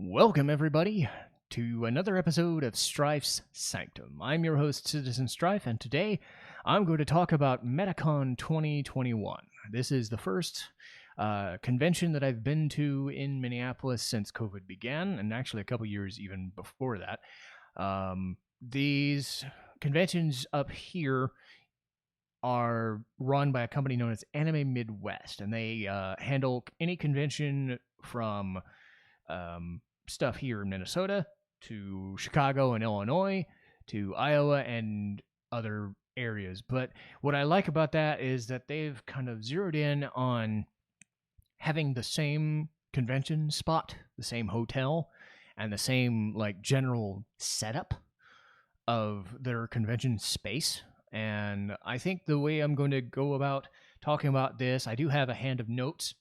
Welcome, everybody, to another episode of Strife's Sanctum. I'm your host, Citizen Strife, and today I'm going to talk about MetaCon 2021. This is the first convention that I've been to in Minneapolis since COVID began, and actually a couple years even before that. These conventions up here are run by a company known as Anime Midwest, and they handle any convention from stuff here in Minnesota to Chicago and Illinois to Iowa and other areas. But what I like about that is that they've kind of zeroed in on having the same convention spot, the same hotel, and the same like general setup of their convention space. And I think the way I'm going to go about talking about this, I do have a hand of notes,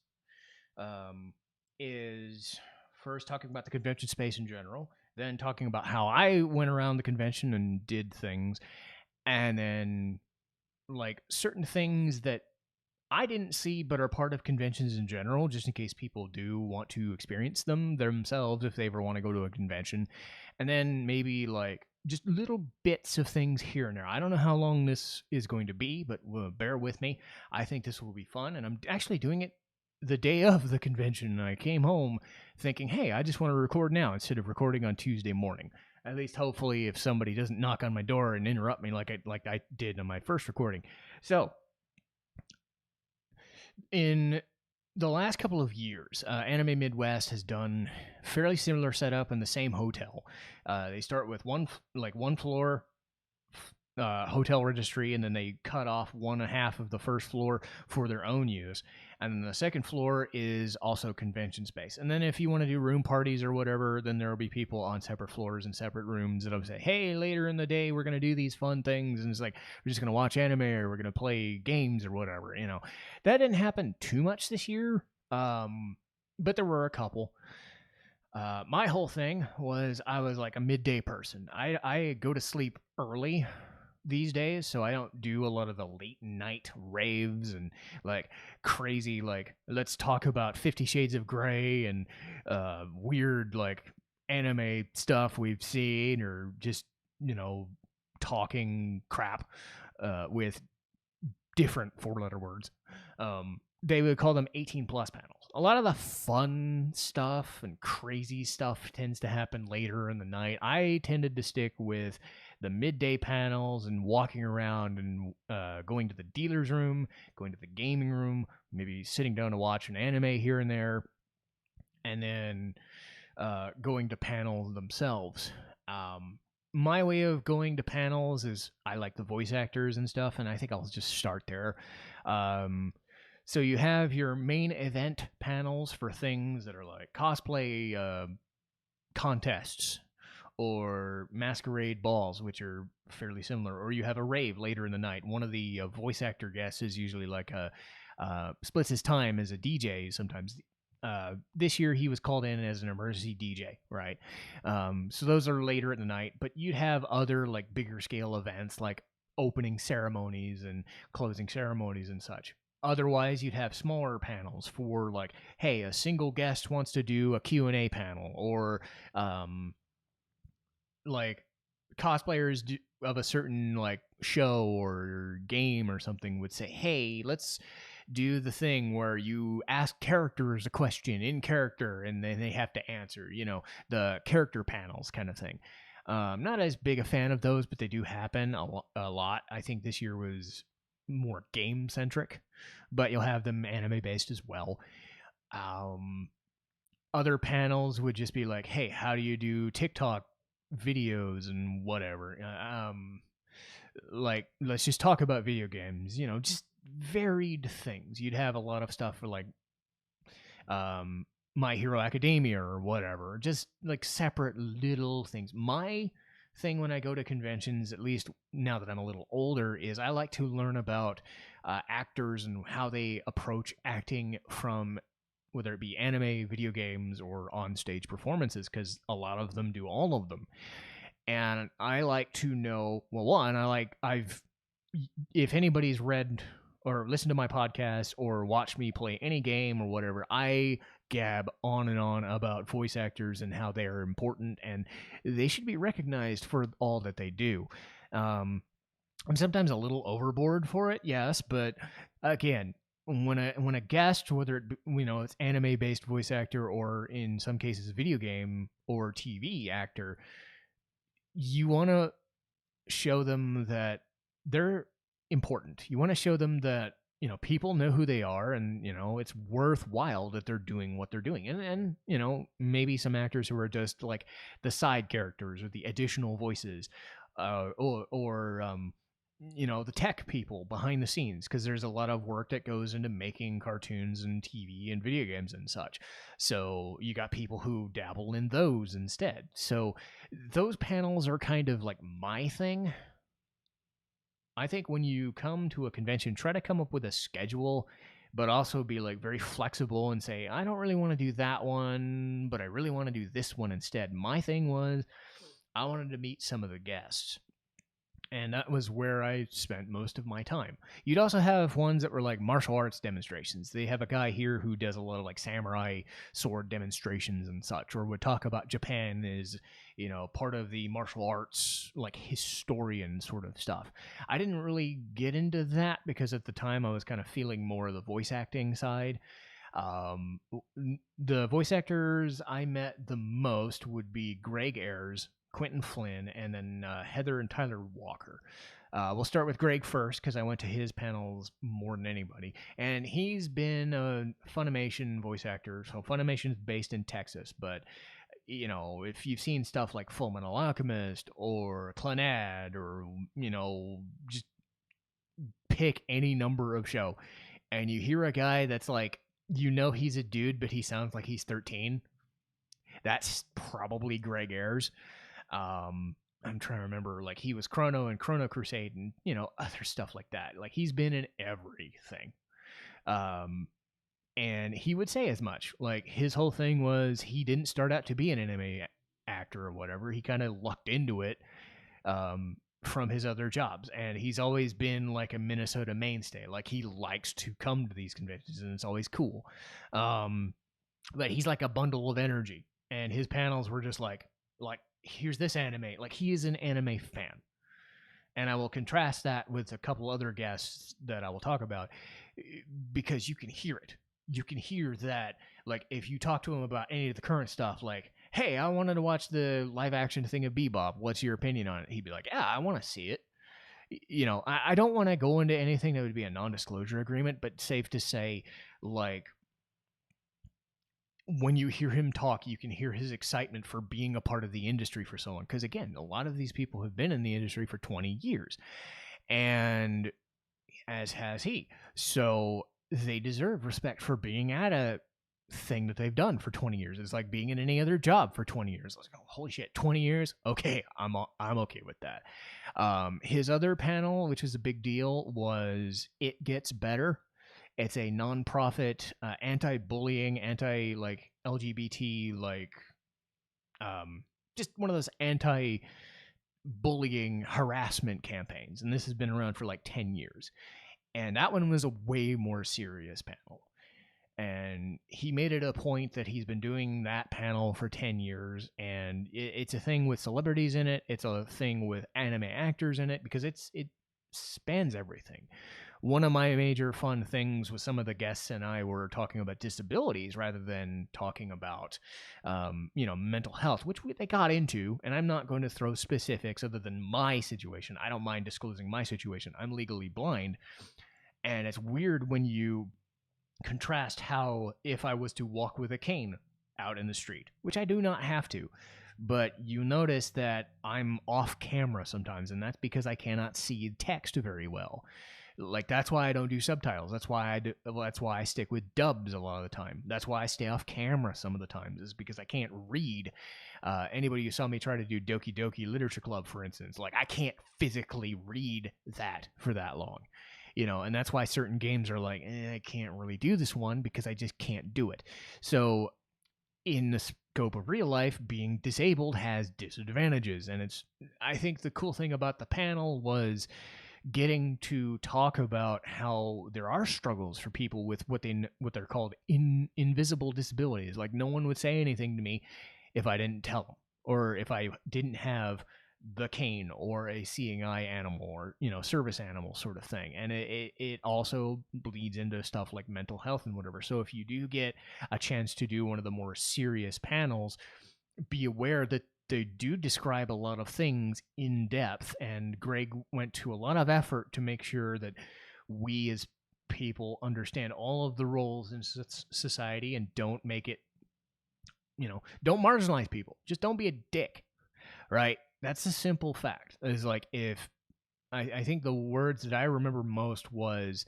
is first talking about the convention space in general, then talking about how I went around the convention and did things, and then like certain things that I didn't see but are part of conventions in general, just in case people do want to experience them themselves if they ever want to go to a convention. And then maybe like just little bits of things here and there. I don't know how long this is going to be, but bear with me. I think this will be fun, and I'm actually doing it the day of the convention. I came home thinking, hey, I just want to record now instead of recording on Tuesday morning. At least hopefully if somebody doesn't knock on my door and interrupt me like I did on my first recording. So, in the last couple of years, Anime Midwest has done fairly similar setup in the same hotel. They start with one floor hotel registry, and then they cut off 1.5 of the first floor for their own use. And then the second floor is also convention space. And then if you want to do room parties or whatever, then there will be people on separate floors and separate rooms that'll say, hey, later in the day, we're going to do these fun things. And it's like, we're just going to watch anime or we're going to play games or whatever, you know. That didn't happen too much this year, but there were a couple. My whole thing was I was like a midday person. I go to sleep early these days, so I don't do a lot of the late night raves and like crazy like let's talk about 50 Shades of Grey and weird like anime stuff we've seen, or just, you know, talking crap with different 4-letter words. They would call them 18 plus panels. A lot of the fun stuff and crazy stuff tends to happen later in the night. I tended to stick with the midday panels and walking around and going to the dealer's room, going to the gaming room, maybe sitting down to watch an anime here and there, and then going to panels themselves. My way of going to panels is I like the voice actors and stuff, and I think I'll just start there. So you have your main event panels for things that are like cosplay contests or masquerade balls, which are fairly similar. Or you have a rave later in the night. One of the voice actor guests is usually like splits his time as a DJ sometimes. This year he was called in as an emergency DJ, right? So those are later in the night, but you'd have other like bigger scale events like opening ceremonies and closing ceremonies and such. Otherwise, you'd have smaller panels for like, hey, a single guest wants to do a Q&A panel, or like cosplayers of a certain like show or game or something would say, hey, let's do the thing where you ask characters a question in character and then they have to answer, you know, the character panels kind of thing. Not as big a fan of those, but they do happen a lot. I think this year was more game centric, but you'll have them anime based as well. Other panels would just be like, hey, how do you do TikTok videos and whatever? Like, let's just talk about video games, you know, just varied things. You'd have a lot of stuff for like My Hero Academia or whatever, just like separate little things. My thing when I go to conventions, at least now that I'm a little older, is I like to learn about actors and how they approach acting from whether it be anime, video games, or on-stage performances, because a lot of them do all of them. And I like to know, well, one, if anybody's read or listened to my podcast or watched me play any game or whatever, I gab on and on about voice actors and how they are important and they should be recognized for all that they do. I'm sometimes a little overboard for it, yes, but again, when a guest, whether it it's anime based voice actor or in some cases video game or TV actor, you want to show them that they're important. You want to show them that people know who they are, and it's worthwhile that they're doing what they're doing. And maybe some actors who are just like the side characters or the additional voices, or the tech people behind the scenes, because there's a lot of work that goes into making cartoons and TV and video games and such. So you got people who dabble in those instead. So those panels are kind of like my thing. I think when you come to a convention, try to come up with a schedule, but also be like very flexible and say, I don't really want to do that one, but I really want to do this one instead. My thing was I wanted to meet some of the guests. And that was where I spent most of my time. You'd also have ones that were like martial arts demonstrations. They have a guy here who does a lot of like samurai sword demonstrations and such, or would talk about Japan as, part of the martial arts, like historian sort of stuff. I didn't really get into that because at the time I was kind of feeling more of the voice acting side. The voice actors I met the most would be Greg Ayers, Quentin Flynn, and then Heather and Tyler Walker. We'll start with Greg first because I went to his panels more than anybody. And he's been a Funimation voice actor. So Funimation's based in Texas. But, if you've seen stuff like Fullmetal Alchemist or Clannad or, just pick any number of show. And you hear a guy that's like, he's a dude, but he sounds like he's 13. That's probably Greg Ayers. I'm trying to remember, like he was Chrono and Chrono Crusade and other stuff like that. Like he's been in everything. And he would say as much. Like his whole thing was he didn't start out to be an anime actor or whatever. He kind of lucked into it from his other jobs, and he's always been like a Minnesota mainstay. Like he likes to come to these conventions and it's always cool. But he's like a bundle of energy, and his panels were just like here's this anime. Like he is an anime fan. And I will contrast that with a couple other guests that I will talk about because you can hear it. You can hear that, like, if you talk to him about any of the current stuff, like, hey, I wanted to watch the live action thing of Bebop. What's your opinion on it? He'd be like, yeah, I want to see it. I don't want to go into anything that would be a non-disclosure agreement, but safe to say, like, when you hear him talk, you can hear his excitement for being a part of the industry for so long. Because again, a lot of these people have been in the industry for 20 years, and as has he. So they deserve respect for being at a thing that they've done for 20 years. It's like being in any other job for 20 years. I was like, oh, holy shit, 20 years? Okay, I'm okay with that. His other panel, which was a big deal, was It Gets Better. It's a nonprofit, anti-bullying, like LGBT, like just one of those anti-bullying harassment campaigns. And this has been around for like 10 years. And that one was a way more serious panel. And he made it a point that he's been doing that panel for 10 years. And it's a thing with celebrities in it. It's a thing with anime actors in it because it spans everything. One of my major fun things with some of the guests and I were talking about disabilities rather than talking about, mental health, which they got into. And I'm not going to throw specifics other than my situation. I don't mind disclosing my situation. I'm legally blind. And it's weird when you contrast how if I was to walk with a cane out in the street, which I do not have to, but you notice that I'm off camera sometimes, and that's because I cannot see text very well. Like that's why I don't do subtitles. That's why I stick with dubs a lot of the time. That's why I stay off camera some of the times, is because I can't read. Anybody who saw me try to do Doki Doki Literature Club, for instance, like I can't physically read that for that long. And that's why certain games are like, I can't really do this one because I just can't do it. So in the scope of real life, being disabled has disadvantages. And I think the cool thing about the panel was getting to talk about how there are struggles for people with what they're called invisible disabilities. Like, no one would say anything to me if I didn't tell them, or if I didn't have the cane or a seeing eye animal, or service animal sort of thing. And it also bleeds into stuff like mental health and whatever. So if you do get a chance to do one of the more serious panels, be aware that they do describe a lot of things in depth, and Greg went to a lot of effort to make sure that we as people understand all of the roles in society and don't make it, don't marginalize people. Just don't be a dick, right? That's a simple fact. It's like, if I think the words that I remember most was,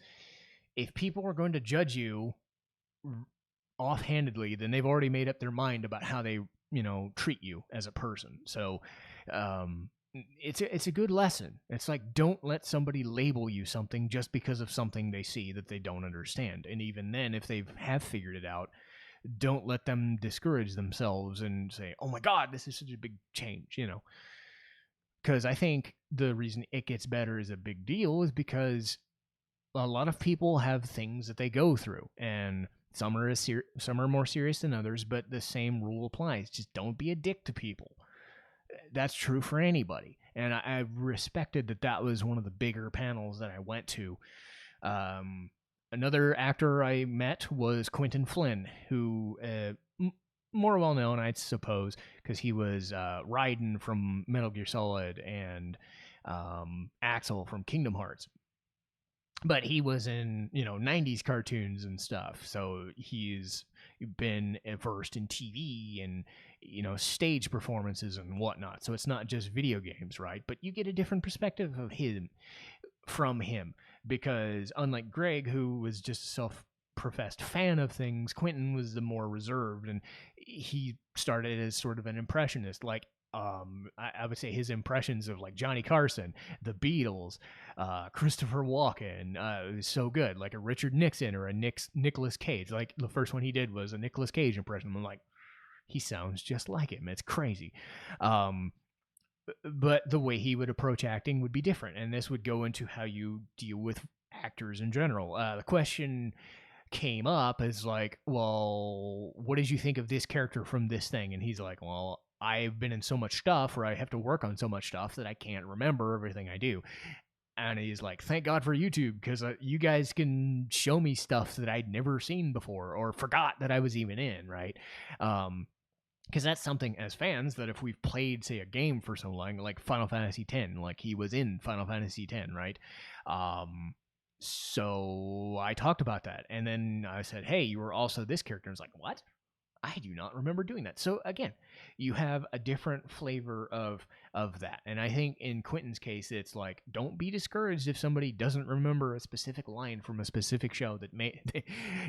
if people are going to judge you offhandedly, then they've already made up their mind about how they treat you as a person. So it's a good lesson. It's like, don't let somebody label you something just because of something they see that they don't understand. And even then, if they have figured it out, don't let them discourage themselves and say, oh my God, this is such a big change, because I think the reason it gets better is a big deal is because a lot of people have things that they go through, and some are more serious than others, but the same rule applies. Just don't be a dick to people. That's true for anybody. And I respected that was one of the bigger panels that I went to. Another actor I met was Quentin Flynn, who more well known, I suppose, because he was Raiden from Metal Gear Solid and Axel from Kingdom Hearts. But he was in 90s cartoons and stuff, so he's been versed in TV and stage performances and whatnot. So it's not just video games, right? But you get a different perspective of him from him, because unlike Greg, who was just a self-professed fan of things, Quentin was the more reserved, and he started as sort of an impressionist. Like, I would say his impressions of like Johnny Carson, the Beatles, Christopher Walken, it was so good. Like a Richard Nixon or a Nicolas Cage. Like the first one he did was a Nicolas Cage impression. I'm like, he sounds just like him. It's crazy. But the way he would approach acting would be different, and this would go into how you deal with actors in general. The question came up as like, well, what did you think of this character from this thing? And he's like, well, I've been in so much stuff, or I have to work on so much stuff, that I can't remember everything I do. And he's like, thank God for YouTube, because you guys can show me stuff that I'd never seen before or forgot that I was even in, right? Because that's something as fans, that if we've played, say, a game for so long, like Final Fantasy X, like he was in Final Fantasy X, right? So I talked about that, and then I said, hey, you were also this character. And I was like, what? I do not remember doing that. So again, you have a different flavor of that. And I think in Quentin's case, it's like, don't be discouraged if somebody doesn't remember a specific line from a specific show.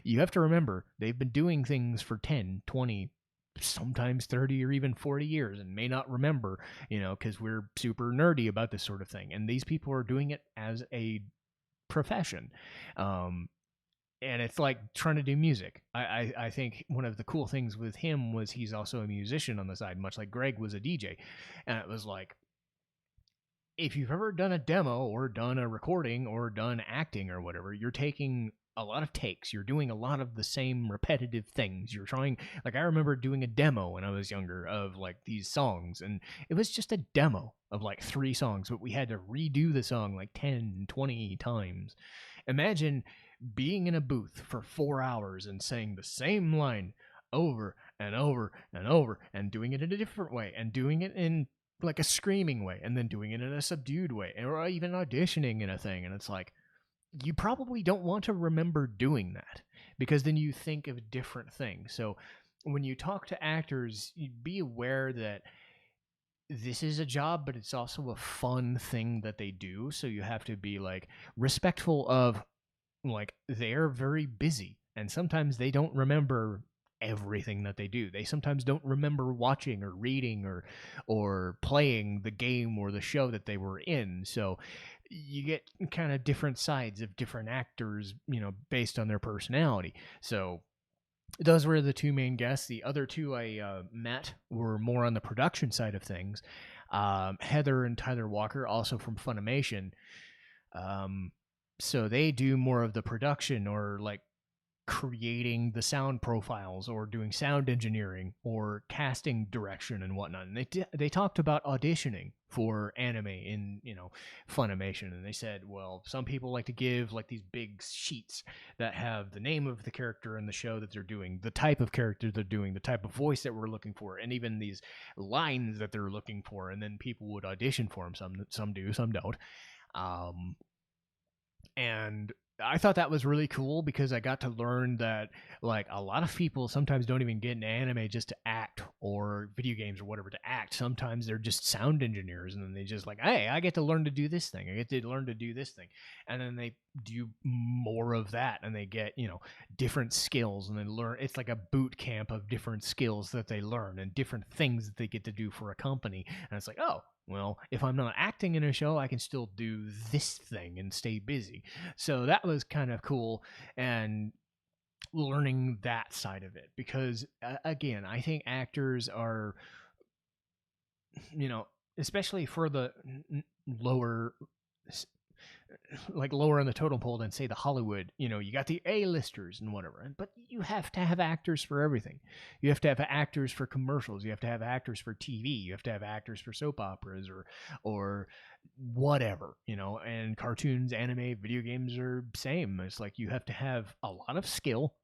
You have to remember, they've been doing things for 10, 20, sometimes 30 or even 40 years and may not remember, because we're super nerdy about this sort of thing. And these people are doing it as a profession. And it's like trying to do music. I think one of the cool things with him was he's also a musician on the side, much like Greg was a DJ. And it was like, if you've ever done a demo or done a recording or done acting or whatever, you're taking a lot of takes. You're doing a lot of the same repetitive things. You're trying, like, I remember doing a demo when I was younger of like these songs, and it was just a demo of like 3 songs, but we had to redo the song like 10, 20 times. Imagine being in a booth for 4 hours and saying the same line over and over and over, and doing it in a different way, and doing it in like a screaming way, and then doing it in a subdued way, or even auditioning in a thing. And it's like, you probably don't want to remember doing that, because then you think of different things. So when you talk to actors, you be aware that this is a job, but it's also a fun thing that they do. So you have to be like respectful of, like, they're very busy, and sometimes they don't remember everything that they do. They sometimes don't remember watching or reading or playing the game or the show that they were in. So you get kind of different sides of different actors, based on their personality. So those were the 2 main guests. The other 2 I met were more on the production side of things. Heather and Tyler Walker, also from Funimation. So they do more of the production, or like creating the sound profiles, or doing sound engineering, or casting direction and whatnot. And they talked about auditioning for anime in, Funimation, and they said, well, some people like to give like these big sheets that have the name of the character in the show that they're doing, the type of character they're doing, the type of voice that we're looking for, and even these lines that they're looking for, and then people would audition for them. Some do, some don't. And I thought that was really cool because I got to learn that like a lot of people sometimes don't even get into anime just to act, or video games or whatever to act. Sometimes they're just sound engineers, and then they just like, hey, I get to learn to do this thing. I get to learn to do this thing. And then they do more of that, and they get, different skills, and then learn. It's like a boot camp of different skills that they learn and different things that they get to do for a company. And it's like, oh, well, if I'm not acting in a show, I can still do this thing and stay busy. So that was kind of cool, and learning that side of it, because again, I think actors are, especially for the lower, like lower on the totem pole than say the Hollywood, you got the A-listers and whatever, but you have to have actors for everything. You have to have actors for commercials, you have to have actors for TV, you have to have actors for soap operas, or whatever, and cartoons, anime, video games are same. It's like you have to have a lot of skill,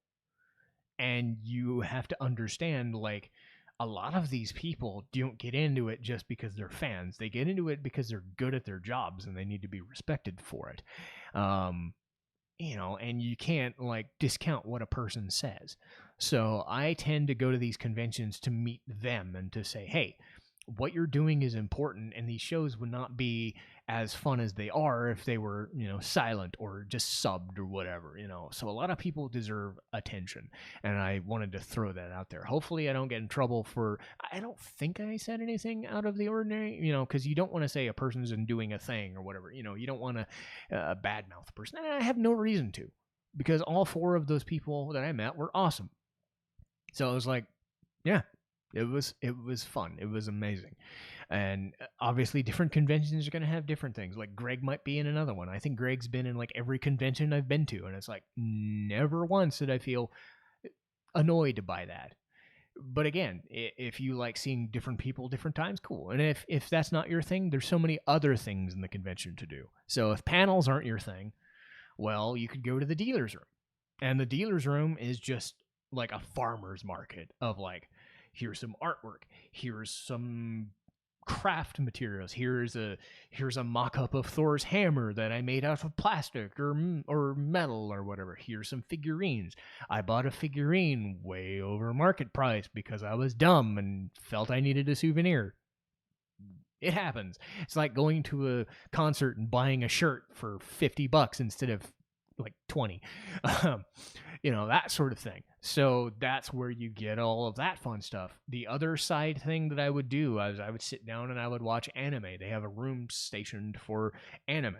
and you have to understand, like, a lot of these people don't get into it just because they're fans. They get into it because they're good at their jobs and they need to be respected for it. And you can't like discount what a person says. So I tend to go to these conventions to meet them and to say, hey, what you're doing is important, and these shows would not be as fun as they are if they were, silent or just subbed or whatever, So a lot of people deserve attention, and I wanted to throw that out there. Hopefully I don't get in trouble for, I don't think I said anything out of the ordinary, because you don't want to say a person's doing a thing or whatever, you don't want to badmouth a person. And I have no reason to, because all four of those people that I met were awesome. So I was like, yeah, it was fun. It was amazing. And obviously different conventions are going to have different things. Like Greg might be in another one. I think Greg's been in like every convention I've been to, and it's like never once did I feel annoyed by that. But again, if you like seeing different people different times, cool. And if that's not your thing, there's so many other things in the convention to do. So if panels aren't your thing, well, you could go to the dealer's room. And the dealer's room is just like a farmer's market of like, here's some artwork, here's some craft materials, here's a mock-up of Thor's hammer that I made out of plastic or metal or whatever. Here's some figurines. I bought a figurine way over market price because I was dumb and felt I needed a souvenir. It happens. It's like going to a concert and buying a shirt for $50 instead of like 20. That sort of thing. So that's where you get all of that fun stuff. The other side thing that I would do is I would sit down and I would watch anime. They have a room stationed for anime,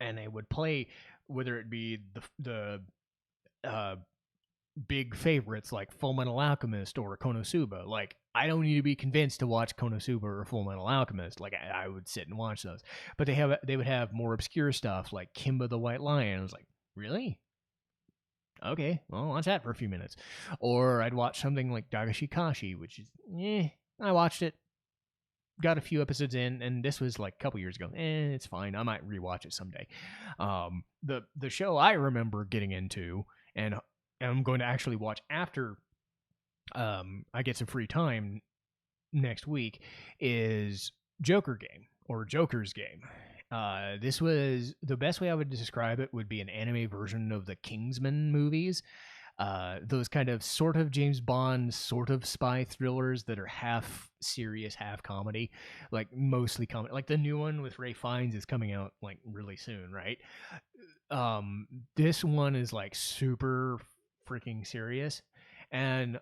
and they would play, whether it be the big favorites like Full Metal Alchemist or Konosuba. Like, I don't need to be convinced to watch Konosuba or Full Metal Alchemist. Like, I would sit and watch those. But they would have more obscure stuff like Kimba the White Lion. I was like, really? Okay, well, I'll watch that for a few minutes. Or I'd watch something like Dagashi Kashi, which is, I watched it, got a few episodes in, and this was like a couple years ago. It's fine. I might rewatch it someday. The show I remember getting into, and I'm going to actually watch after I get some free time next week, is Joker's Game. This was, the best way I would describe it would be an anime version of the Kingsman movies. Those kind of sort of James Bond, sort of spy thrillers that are half serious, half comedy, like mostly comedy. Like the new one with Ray Fiennes is coming out like really soon, right? This one is like super freaking serious. And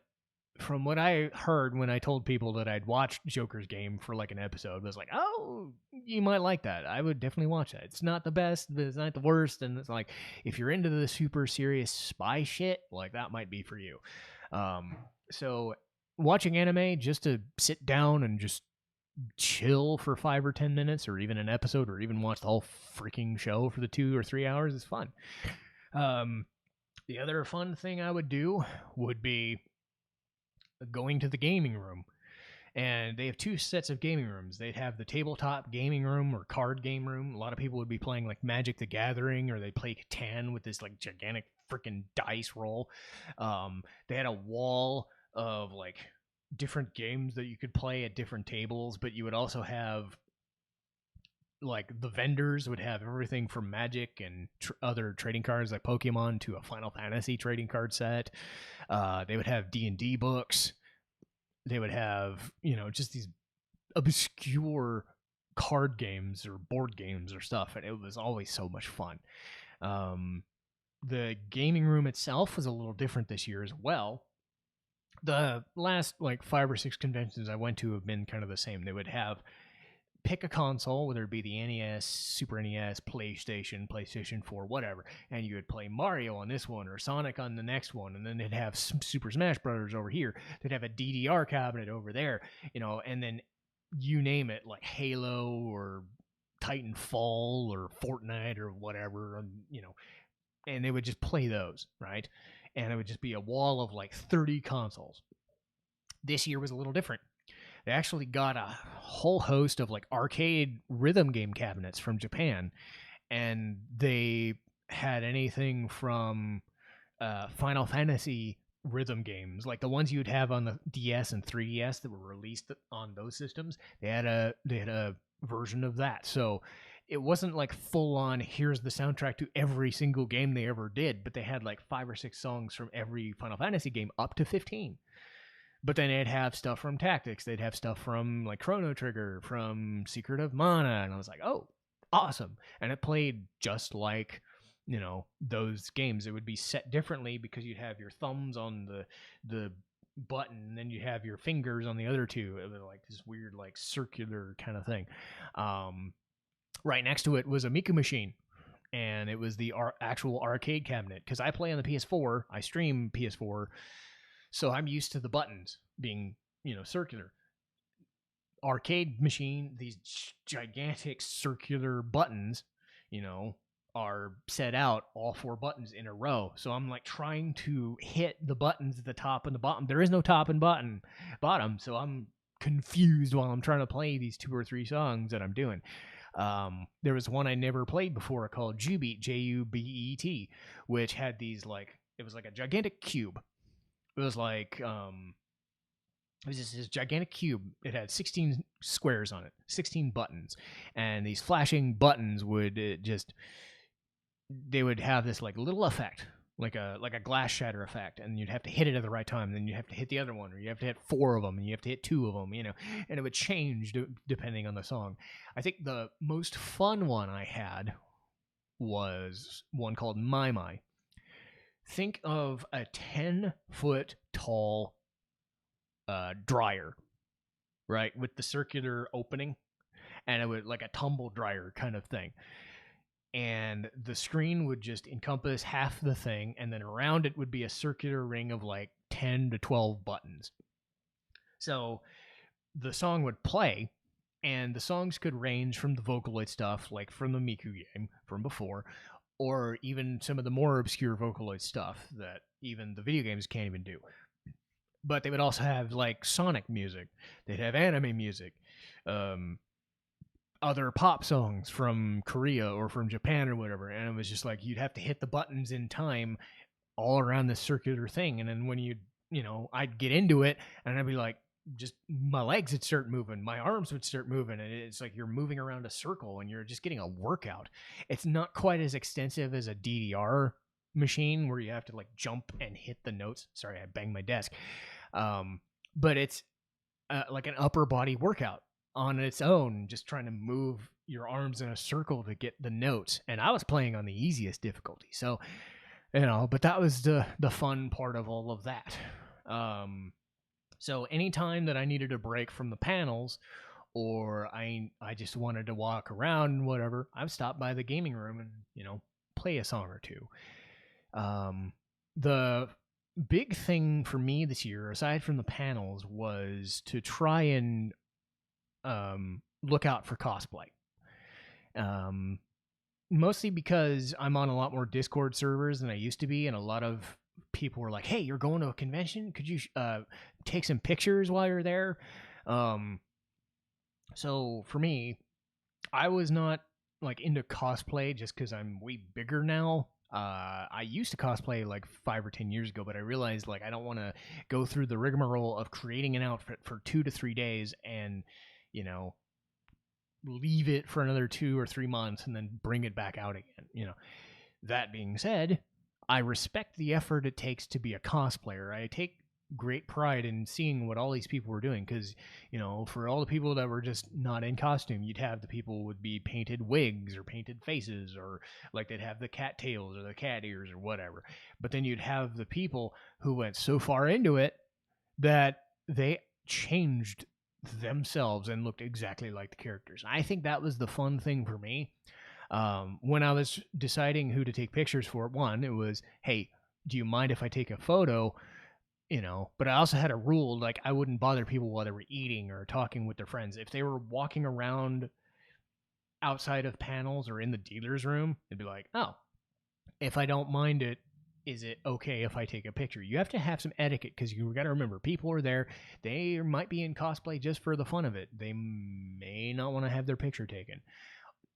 from what I heard when I told people that I'd watched Joker's Game for like an episode, was like, oh, you might like that. I would definitely watch that. It's not the best, but it's not the worst. And it's like, if you're into the super serious spy shit, like that might be for you. So watching anime just to sit down and just chill for 5 or 10 minutes, or even an episode, or even watch the whole freaking show for the 2 or 3 hours is fun. The other fun thing I would do would be going to the gaming room. And they have 2 sets of gaming rooms. They'd have the tabletop gaming room or card game room. A lot of people would be playing like Magic the Gathering, or they play Catan with this like gigantic freaking dice roll. They had a wall of like different games that you could play at different tables, but you would also have like the vendors would have everything from Magic and other trading cards like Pokemon to a Final Fantasy trading card set. They would have D&D books. They would have, just these obscure card games or board games or stuff, and it was always so much fun. The gaming room itself was a little different this year as well. The last like 5 or 6 conventions I went to have been kind of the same. They would have pick a console, whether it be the NES, Super NES, PlayStation 4, whatever, and you would play Mario on this one or Sonic on the next one, and then they'd have Super Smash Brothers over here. They'd have a DDR cabinet over there, and then you name it, like Halo or Titanfall or Fortnite or whatever, and they would just play those, right? And it would just be a wall of like 30 consoles. This year was a little different. They actually got a whole host of like arcade rhythm game cabinets from Japan, and they had anything from Final Fantasy rhythm games, like the ones you'd have on the DS and 3DS that were released on those systems. They had a version of that, so it wasn't like full on here's the soundtrack to every single game they ever did, but they had like 5 or 6 songs from every Final Fantasy game, up to 15. But then they'd have stuff from Tactics. They'd have stuff from like Chrono Trigger, from Secret of Mana. And I was like, oh, awesome. And it played just like, those games. It would be set differently because you'd have your thumbs on the button, and then you have your fingers on the other 2. It was like this weird, like circular kind of thing. Right next to it was a Miku machine. And it was the actual arcade cabinet. Because I play on the PS4. I stream PS4. So I'm used to the buttons being, circular. Arcade machine, these gigantic circular buttons, are set out, all 4 buttons in a row. So I'm like trying to hit the buttons at the top and the bottom. There is no top and bottom. So I'm confused while I'm trying to play these 2 or 3 songs that I'm doing. There was one I never played before called Jubeat, Jubet, which had these it was like a gigantic cube. It was like, it was just this gigantic cube. It had 16 squares on it, 16 buttons. And these flashing buttons would they would have this like little effect, like a glass shatter effect. And you'd have to hit it at the right time. Then you have to hit the other one, or you have to hit 4 of them, and you have to hit 2 of them, and it would change depending on the song. I think the most fun one I had was one called My My. Think of a 10-foot tall dryer, right, with the circular opening, and it would like a tumble dryer kind of thing. And the screen would just encompass half the thing, and then around it would be a circular ring of like 10 to 12 buttons. So the song would play, and the songs could range from the Vocaloid stuff, like from the Miku game from before, or even some of the more obscure Vocaloid stuff that even the video games can't even do. But they would also have like Sonic music. They'd have anime music, other pop songs from Korea or from Japan or whatever. And it was just like you'd have to hit the buttons in time all around this circular thing. And then when I'd get into it, and I'd be like, just my legs would start moving, my arms would start moving, and it's like you're moving around a circle and you're just getting a workout. It's not quite as extensive as a DDR machine where you have to like jump and hit the notes. Sorry, I banged my desk. But it's like an upper body workout on its own, just trying to move your arms in a circle to get the notes. And I was playing on the easiest difficulty, so but that was the fun part of all of that. So anytime that I needed a break from the panels, or I just wanted to walk around and whatever, I've stopped by the gaming room and, play a song or 2. The big thing for me this year, aside from the panels, was to try and look out for cosplay. Mostly because I'm on a lot more Discord servers than I used to be, and a lot of people were like, "Hey, you're going to a convention? Could you take some pictures while you're there?" So for me, I was not like into cosplay just because I'm way bigger now. I used to cosplay like 5 or 10 years ago, but I realized like I don't want to go through the rigmarole of creating an outfit for 2 to 3 days and, you know, leave it for another 2 or 3 months and then bring it back out again. That being said, I respect the effort it takes to be a cosplayer. I take great pride in seeing what all these people were doing because, for all the people that were just not in costume, you'd have the people would be painted wigs or painted faces, or like they'd have the cat tails or the cat ears or whatever. But then you'd have the people who went so far into it that they changed themselves and looked exactly like the characters. I think that was the fun thing for me. When I was deciding who to take pictures for, one, it was, hey, do you mind if I take a photo? But I also had a rule, like I wouldn't bother people while they were eating or talking with their friends. If they were walking around outside of panels or in the dealer's room, it'd be like, oh, if I don't mind it, is it okay if I take a picture? You have to have some etiquette because you got to remember, people are there. They might be in cosplay just for the fun of it. They may not want to have their picture taken,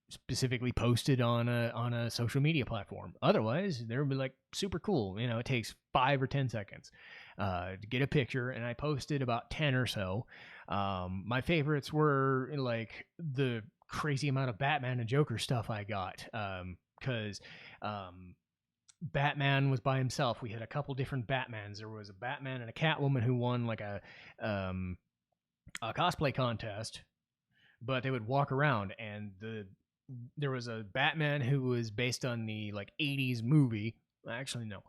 specifically posted on a social media platform. Otherwise, they'll be like super cool. It takes 5 or 10 seconds to get a picture, and I posted about 10 or so. My favorites were like the crazy amount of Batman and Joker stuff I got, because Batman was by himself. We had a couple different Batmans. There was a Batman and a Catwoman who won like a cosplay contest, but they would walk around, and there was a Batman who was based on the like 80s movie. Actually, no.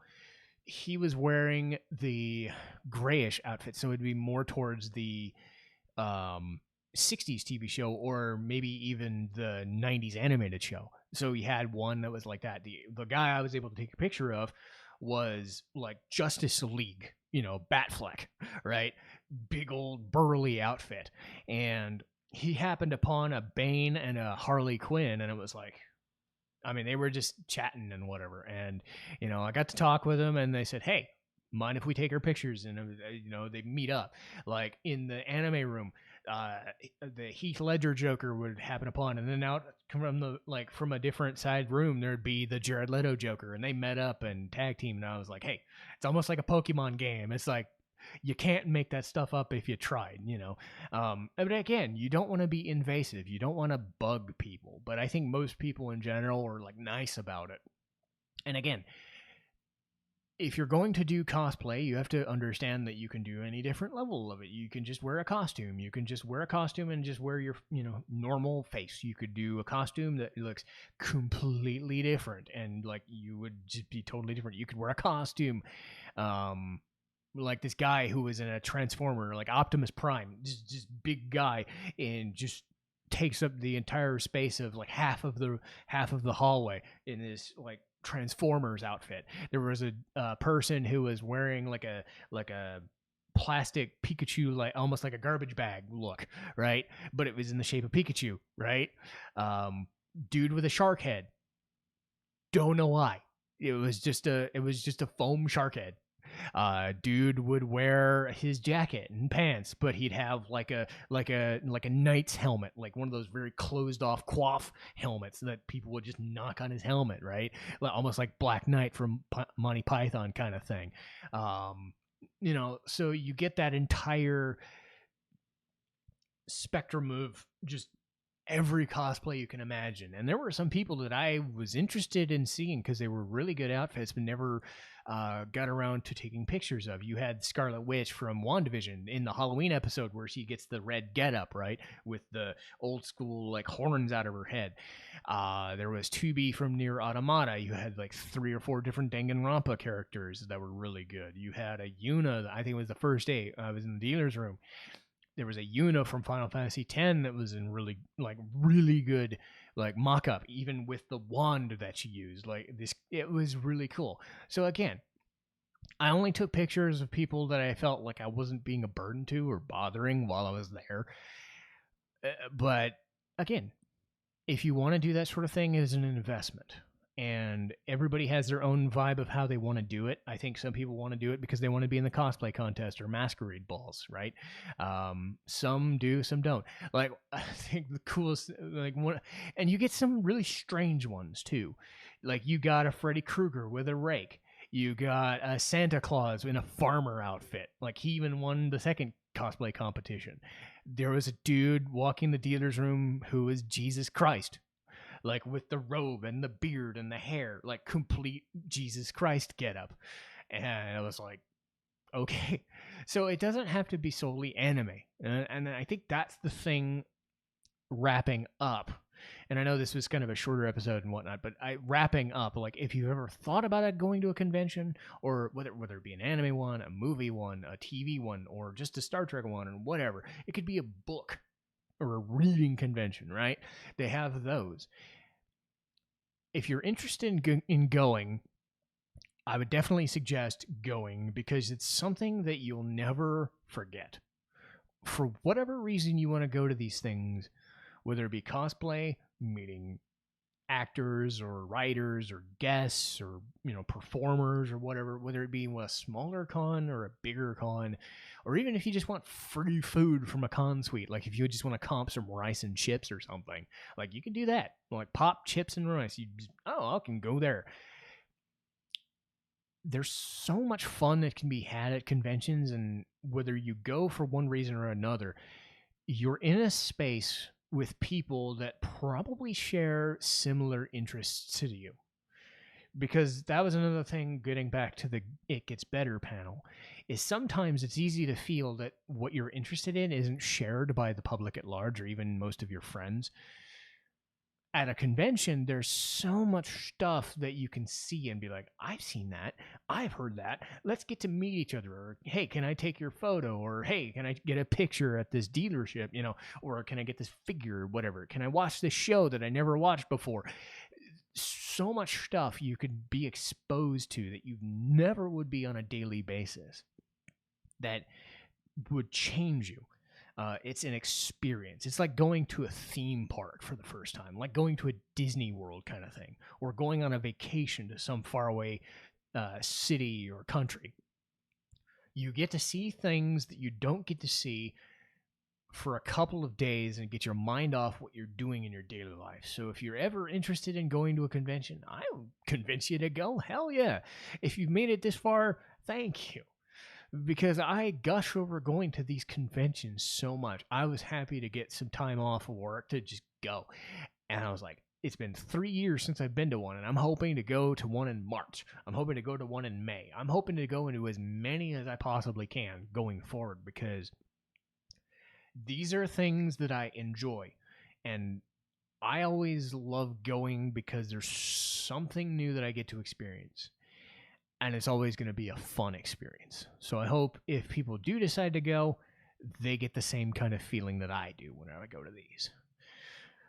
He was wearing the grayish outfit, so it'd be more towards the 60s TV show, or maybe even the 90s animated show. So he had one that was like that. The guy I was able to take a picture of was like Justice League, Batfleck, right? Big old burly outfit. And he happened upon a Bane and a Harley Quinn, and it was like, I mean, they were just chatting and whatever. And, I got to talk with them, and they said, hey, mind if we take our pictures? And, they meet up. Like in the anime room, the Heath Ledger Joker would happen upon, and then out from a different side room, there'd be the Jared Leto Joker, and they met up and tag team. And I was like, hey, it's almost like a Pokemon game. It's like, you can't make that stuff up if you tried, but again, you don't want to be invasive. You don't want to bug people, but I think most people in general are like nice about it. And again, if you're going to do cosplay, you have to understand that you can do any different level of it. You can just wear a costume. You can just wear a costume and just wear your, normal face. You could do a costume that looks completely different, and like you would just be totally different. You could wear a costume, like this guy who was in a Transformer, like Optimus Prime, just big guy, and just takes up the entire space of like half of the hallway in this like Transformers outfit. There was a person who was wearing like a plastic Pikachu, like almost like a garbage bag look, right? But it was in the shape of Pikachu, right? Dude with a shark head. Don't know why. It was just a foam shark head. Dude would wear his jacket and pants, but he'd have like a knight's helmet, like one of those very closed off coif helmets that people would just knock on his helmet, right? Almost like Black Knight from Monty Python kind of thing. So you get that entire spectrum of just every cosplay you can imagine. And there were some people that I was interested in seeing because they were really good outfits, but never got around to taking pictures of. You had Scarlet Witch from WandaVision in the Halloween episode where she gets the red getup, right, with the old school like horns out of her head. There was Tubi from Nier Automata. You had like 3 or 4 different Danganronpa characters that were really good. You had a Yuna, I think it was the first day I was in the dealer's room. There was a Yuna from Final Fantasy X that was in really good like mock-up, even with the wand that she used. Like this, it was really cool. So again, I only took pictures of people that I felt like I wasn't being a burden to or bothering while I was there. But again, if you want to do that sort of thing, it is an investment. And everybody has their own vibe of how they want to do it. I think some people want to do it because they want to be in the cosplay contest or masquerade balls, right? Some do, some don't. Like, I think the coolest, like, one, and you get some really strange ones too. Like, you got a Freddy Krueger with a rake. You got a Santa Claus in a farmer outfit. Like, he even won the second cosplay competition. There was a dude walking the dealer's room who was Jesus Christ, like with the robe and the beard and the hair, like complete Jesus Christ getup. And I was like, okay. So it doesn't have to be solely anime. And I think that's the thing wrapping up. And I know this was kind of a shorter episode and whatnot, but wrapping up, like if you've ever thought about it, going to a convention, or whether it be an anime one, a movie one, a TV one, or just a Star Trek one, or whatever, it could be a book or a reading convention, right? They have those. If you're interested in going, I would definitely suggest going because it's something that you'll never forget. For whatever reason you want to go to these things, whether it be cosplay, meeting actors or writers or guests or performers or whatever, whether it be a smaller con or a bigger con, or even if you just want free food from a con suite, like if you just want to comp some rice and chips or something, like you can do that, like pop chips and rice. I can go there. There's so much fun that can be had at conventions, and whether you go for one reason or another, you're in a space with people that probably share similar interests to you. Because that was another thing, getting back to the It Gets Better panel, is sometimes it's easy to feel that what you're interested in isn't shared by the public at large or even most of your friends. At a convention, there's so much stuff that you can see and be like, I've seen that. I've heard that. Let's get to meet each other. Or, hey, can I take your photo? Or, hey, can I get a picture at this dealership? Or can I get this figure or whatever? Can I watch this show that I never watched before? So much stuff you could be exposed to that you never would be on a daily basis that would change you. It's an experience. It's like going to a theme park for the first time, like going to a Disney World kind of thing, or going on a vacation to some faraway city or country. You get to see things that you don't get to see for a couple of days and get your mind off what you're doing in your daily life. So if you're ever interested in going to a convention, I'll convince you to go. Hell yeah. If you've made it this far, thank you. Because I gush over going to these conventions so much. I was happy to get some time off of work to just go. And I was like, it's been 3 years since I've been to one, and I'm hoping to go to one in March. I'm hoping to go to one in May. I'm hoping to go into as many as I possibly can going forward, because these are things that I enjoy. And I always love going because there's something new that I get to experience. And it's always going to be a fun experience. So I hope if people do decide to go, they get the same kind of feeling that I do when I go to these.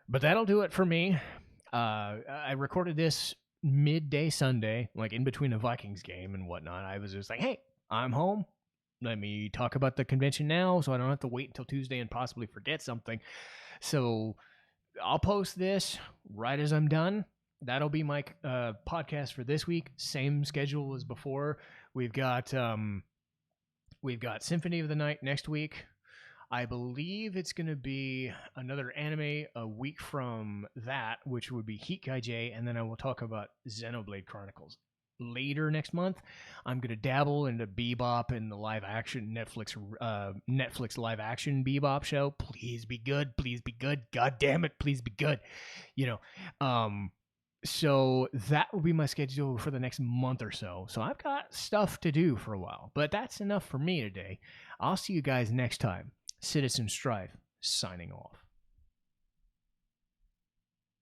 But that'll do it for me. I recorded this midday Sunday, like in between a Vikings game and whatnot. I was just like, hey, I'm home. Let me talk about the convention now so I don't have to wait until Tuesday and possibly forget something. So I'll post this right as I'm done. That'll be my podcast for this week. Same schedule as before. We've got Symphony of the Night next week. I believe it's going to be another anime a week from that, which would be Heat Kaijay, and then I will talk about Xenoblade Chronicles. Later next month, I'm going to dabble into Bebop and the live action Netflix live action Bebop show. Please be good. Please be good. God damn it. Please be good. So that will be my schedule for the next month or so. So I've got stuff to do for a while, but that's enough for me today. I'll see you guys next time. Citizen Strife, signing off.